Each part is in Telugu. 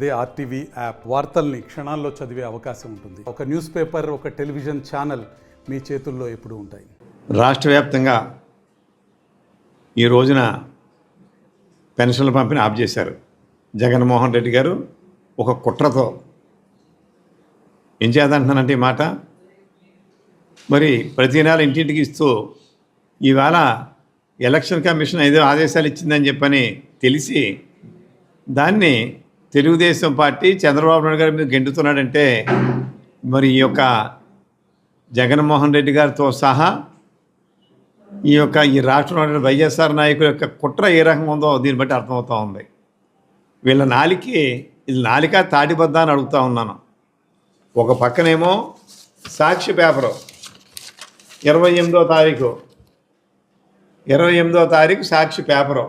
అదే ఆర్టీవీ యాప్ వార్తల్ని క్షణాల్లో చదివే అవకాశం ఉంటుంది. ఒక న్యూస్ పేపర్, ఒక టెలివిజన్ ఛానల్ మీ చేతుల్లో ఎప్పుడూ ఉంటాయి. రాష్ట్ర వ్యాప్తంగా ఈ రోజున పెన్షన్ల పంపిణీ ఆఫ్ చేశారు. జగన్మోహన్ రెడ్డి గారు ఒక కుట్రతో ఏం చేద్దంటున్నానంటే ఈ మాట, మరి ప్రతి నెల ఇంటింటికి ఇస్తూ ఈవేళ ఎలక్షన్ కమిషన్ ఏదో ఆదేశాలు ఇచ్చిందని చెప్పని తెలిసి దాన్ని తెలుగుదేశం పార్టీ చంద్రబాబు నాయుడు గారి మీద గెంటుతున్నాడంటే మరి ఈ యొక్క జగన్మోహన్ రెడ్డి గారితో సహా ఈ రాష్ట్రంలో వైఎస్ఆర్ నాయకుల యొక్క కుట్ర ఏ రకంగా ఉందో దీన్ని బట్టి అర్థమవుతూ ఉంది. వీళ్ళ ఇది నాలిక తాటిబద్ద అని అడుగుతూ ఉన్నాను. ఒక పక్కనేమో సాక్షి పేపరు 28వ తారీఖు సాక్షి పేపరు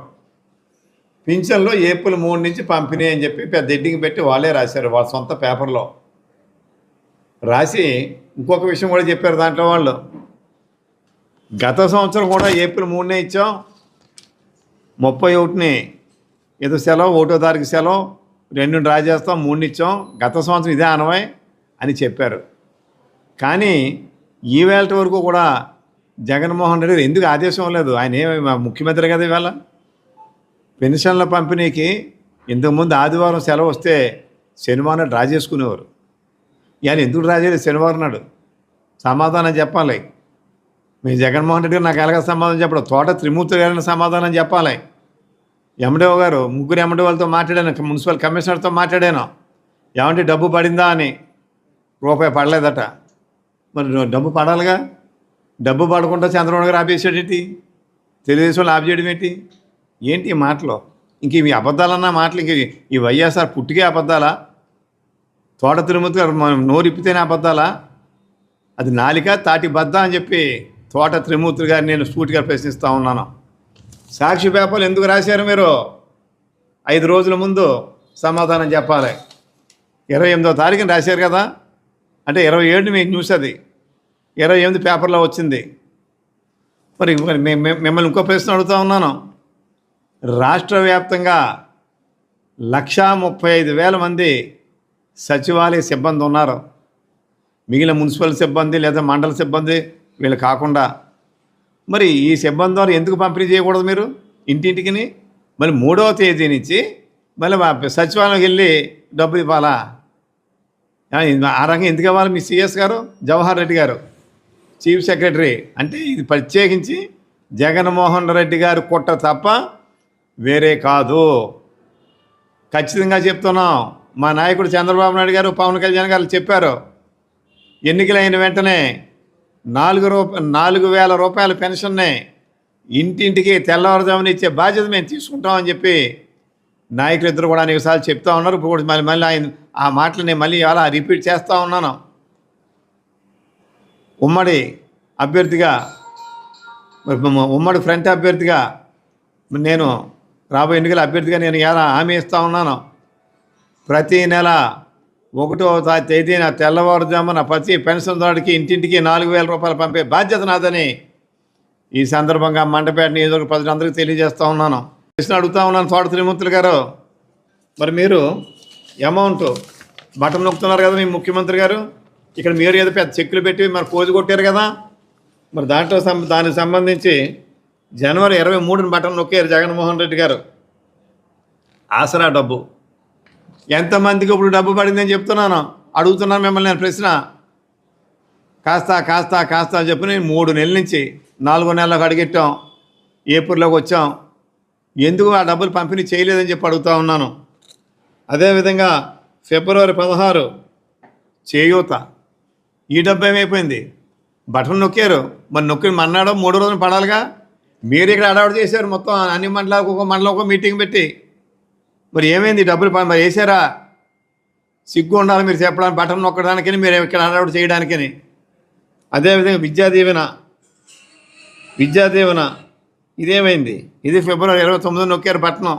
పింఛన్లో ఏప్రిల్ 3 నుంచి పంపిణీ అని చెప్పి పెద్ద హెడ్డింగ్ పెట్టి వాళ్ళే రాశారు. వాళ్ళ సొంత పేపర్లో రాసి ఇంకొక విషయం కూడా చెప్పారు. దాంట్లో వాళ్ళు గత సంవత్సరం కూడా ఏప్రిల్ 3నే ఇచ్చాం, 31ని ఏదో సెలవు, 1వ తారీఖు సెలవు, 2 డ్రా చేస్తాం, 3 ఇచ్చాం, గత సంవత్సరం ఇదే అనవై అని చెప్పారు. కానీ ఈవేళ వరకు కూడా జగన్మోహన్ రెడ్డి ఎందుకు ఆదేశం లేదు? ఆయన ముఖ్యమంత్రి కదా. ఇవాళ పెన్షన్ల పంపిణీకి ఇంతకుముందు ఆదివారం సెలవు వస్తే శనివారం డ్రా చేసుకునేవారు. ఆయన ఎందుకు డ్రా చేయలేదు శనివారం నాడు? సమాధానం చెప్పాలి. మీ జగన్మోహన్ రెడ్డి గారు నాకు ఎలాగ సమాధానం చెప్పడం, తోట త్రిమూర్తి గారిని సమాధానం చెప్పాలి. ఎండిఓ గారు, ముగ్గురు ఎండిఓలతో మాట్లాడాను, మున్సిపల్ కమిషనర్తో మాట్లాడాను. ఏమంటే డబ్బు పడిందా అని. రూపాయి పడలేదట. మరి డబ్బు పడాలిగా. డబ్బు పడకుండా చంద్రబాబు గారు ఆపేసాడేంటి? తెలుగుదేశంలో ఆఫ్ చేయడం ఏంటి ఈ మాటలు? ఇంక ఇవి అబద్ధాలన్న మాటలు. ఇంక ఈ వైఎస్ఆర్ పుట్టికే అబద్ధాలా? తోట తిరుమతి గారు నోరిప్పితేనే అబద్ధాలా? అది నాలిక తాటిబద్ద అని చెప్పి తోట త్రిమూర్తి గారిని నేను సూటిగా ప్రశ్నిస్తూ ఉన్నాను. సాక్షి పేపర్లు ఎందుకు రాశారు మీరు? 5 రోజుల ముందు సమాధానం చెప్పాలి. 28వ తారీఖున రాశారు కదా, అంటే 27 మీకు న్యూస్, అది 28 పేపర్లో వచ్చింది. మరి మిమ్మల్ని ఇంకో ప్రశ్న అడుగుతూ ఉన్నాను. రాష్ట్ర వ్యాప్తంగా 135,000 మంది సచివాలయ సిబ్బంది ఉన్నారు. మిగిలిన మున్సిపల్ సిబ్బంది లేదా మండల సిబ్బంది వీళ్ళు కాకుండా మరి ఈ సిబ్బంది ద్వారా ఎందుకు పంపిణీ చేయకూడదు మీరు ఇంటింటికి? మళ్ళీ 3వ తేదీ నుంచి మళ్ళీ సచివాలయంకి వెళ్ళి డబ్బులు ఇవ్వాలా? ఆ రకంగా ఎందుకు ఇవ్వాలి? మీ సిఎస్ గారు, జవహర్ రెడ్డి గారు చీఫ్ సెక్రటరీ. అంటే ఇది ప్రత్యేకించి జగన్మోహన్ రెడ్డి గారు కుట్ర తప్ప వేరే కాదు. ఖచ్చితంగా చెప్తున్నాం. మా నాయకుడు చంద్రబాబు నాయుడు గారు, పవన్ కళ్యాణ్ గారు చెప్పారు, ఎన్నికలైన వెంటనే 4,000 రూపాయల పెన్షన్ని ఇంటింటికి తెల్లవారుజామున ఇచ్చే బాధ్యత మేము తీసుకుంటామని చెప్పి నాయకులు ఇద్దరు కూడా అనేకసార్లు చెప్తా ఉన్నారు. ఇప్పుడు కూడా మళ్ళీ ఆయన ఆ మాటలు నేను మళ్ళీ అలా రిపీట్ చేస్తూ ఉన్నాను. ఉమ్మడి అభ్యర్థిగా, ఉమ్మడి ఫ్రంట్ అభ్యర్థిగా నేను రాబోయే ఎన్నికల అభ్యర్థిగా నేను ఎలా హామీ ఇస్తూ ఉన్నాను. ప్రతి నెల 1వ తేదీన తెల్లవారుజామున ప్రతి పెన్షన్దారుడికి ఇంటింటికి 4,000 రూపాయలు పంపే బాధ్యత నాదని ఈ సందర్భంగా మండపేట నియోజకవర్గ ప్రజలందరికీ తెలియజేస్తూ ఉన్నాను. ప్రశ్న అడుగుతూ ఉన్నాను. తోట త్రిమూర్తులు గారు, మరి మీరు అమౌంట్ బటన్ నొక్కుతున్నారు కదా మీ ముఖ్యమంత్రి గారు, ఇక్కడ మీరు ఏదో పెద్ద చెక్కులు పెట్టి మరి పోజు కొట్టారు కదా, మరి దానికి సంబంధించి జనవరి 23న బటన్ నొక్కారు జగన్మోహన్ రెడ్డి గారు. ఆసరా డబ్బు ఎంతమందికి ఇప్పుడు డబ్బు పడిందని చెప్తున్నాను, అడుగుతున్నాను మిమ్మల్ని నేను ప్రశ్న. కాస్త చెప్పి నేను 3 నెలల నుంచి 4 నెలలకు అడిగెట్టాం, ఏప్రిల్లోకి వచ్చాం. ఎందుకు ఆ డబ్బులు పంపిణీ చేయలేదని చెప్పి అడుగుతూ ఉన్నాను. అదేవిధంగా ఫిబ్రవరి 16 చేయూత, ఈ డబ్బు ఏమైపోయింది? బటన్ నొక్కారు, మరి నొక్కి మన్నాడో 3వ రోజున పడాలిగా. మీరు ఇక్కడ అడవాడు చేశారు, మొత్తం అన్ని మండలాలకు ఒక మండలం ఒక మీటింగ్ పెట్టి. మరి ఏమైంది? డబ్బులు మరి వేసారా? సిగ్గు ఉండాలి మీరు చెప్పడానికి, బటన్ నొక్కడానికని, మీరు ఇక్కడ అడవాడు చేయడానికని. అదేవిధంగా విద్యాదీవెన ఇదేమైంది? ఇది ఫిబ్రవరి 29 నొక్కారు బటన్.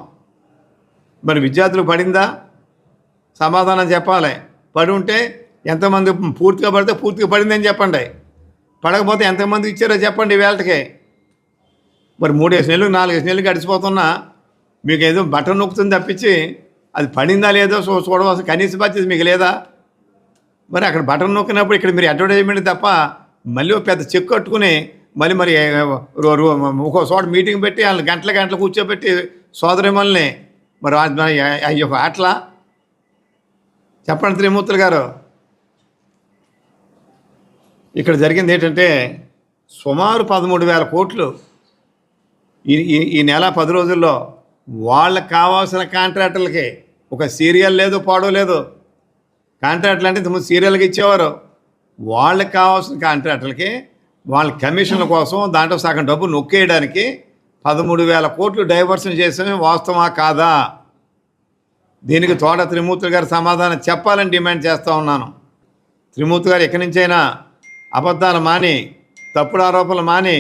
మరి విద్యార్థులకు పడిందా? సమాధానం చెప్పాలి. పడి ఉంటే ఎంతమంది పూర్తిగా పడితే పూర్తిగా పడిందని చెప్పండి, పడకపోతే ఎంతమంది ఇచ్చారో చెప్పండి వేళకి. మరి 3 నెలలు 4 నెలలు గడిచిపోతున్నా మీకు ఏదో బటన్ నొక్కుతుంది తప్పించి అది పడిందా లేదో చూడవలసిన కనీస బాధ్యత మీకు లేదా? మరి అక్కడ బటన్ నొక్కినప్పుడు ఇక్కడ మీరు అడ్వర్టైజ్మెంట్ తప్ప మళ్ళీ ఒక పెద్ద చెక్ కట్టుకుని మరి ఒక చోట మీటింగ్ పెట్టి వాళ్ళని గంటలు కూర్చోబెట్టి సోదరిమల్ని మరి అయ్యో అట్లా చెప్పండి త్రిమూర్తులు గారు. ఇక్కడ జరిగింది ఏంటంటే సుమారు 13,000 కోట్లు ఈ నెల 10 రోజుల్లో వాళ్ళకి కావాల్సిన కాంట్రాక్టర్లకి ఒక సీరియల్ లేదు, పాడో లేదు. కాంట్రాక్టులు అంటే ఇంతకుముందు సీరియల్కి ఇచ్చేవారు. వాళ్ళకి కావాల్సిన కాంట్రాక్టర్లకి వాళ్ళ కమిషన్ల కోసం దాంట్లో సగం డబ్బు నొక్కేయడానికి 13,000 కోట్లు డైవర్షన్ చేసే వాస్తవా కాదా? దీనికి తోట త్రిమూర్తి గారు సమాధానం చెప్పాలని డిమాండ్ చేస్తూ ఉన్నాను. త్రిమూర్తి గారు ఎక్కడి నుంచైనా అబద్ధాలు మాని, తప్పుడు ఆరోపణలు మాని,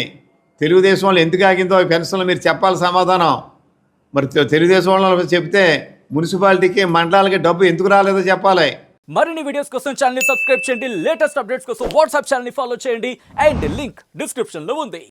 తెలుగుదేశం వాళ్ళు ఎందుకు ఆగిందో ఈ పెన్షన్లు మీరు చెప్పాలి సమాధానం. మరి తెలుగుదేశం వాళ్ళు చెప్తే మున్సిపాలిటీకి మండలాలకి డబ్బు ఎందుకు రాలేదో చెప్పాలి. మరిన్ని వీడియోస్ కోసం ఛానల్ ని సబ్స్క్రైబ్ చేయండి. లేటెస్ట్ అప్డేట్స్ కోసం వాట్సాప్ ఛానల్ ని ఫాలో చేయండి. అండ్ లింక్ డిస్క్రిప్షన్ లో ఉంది.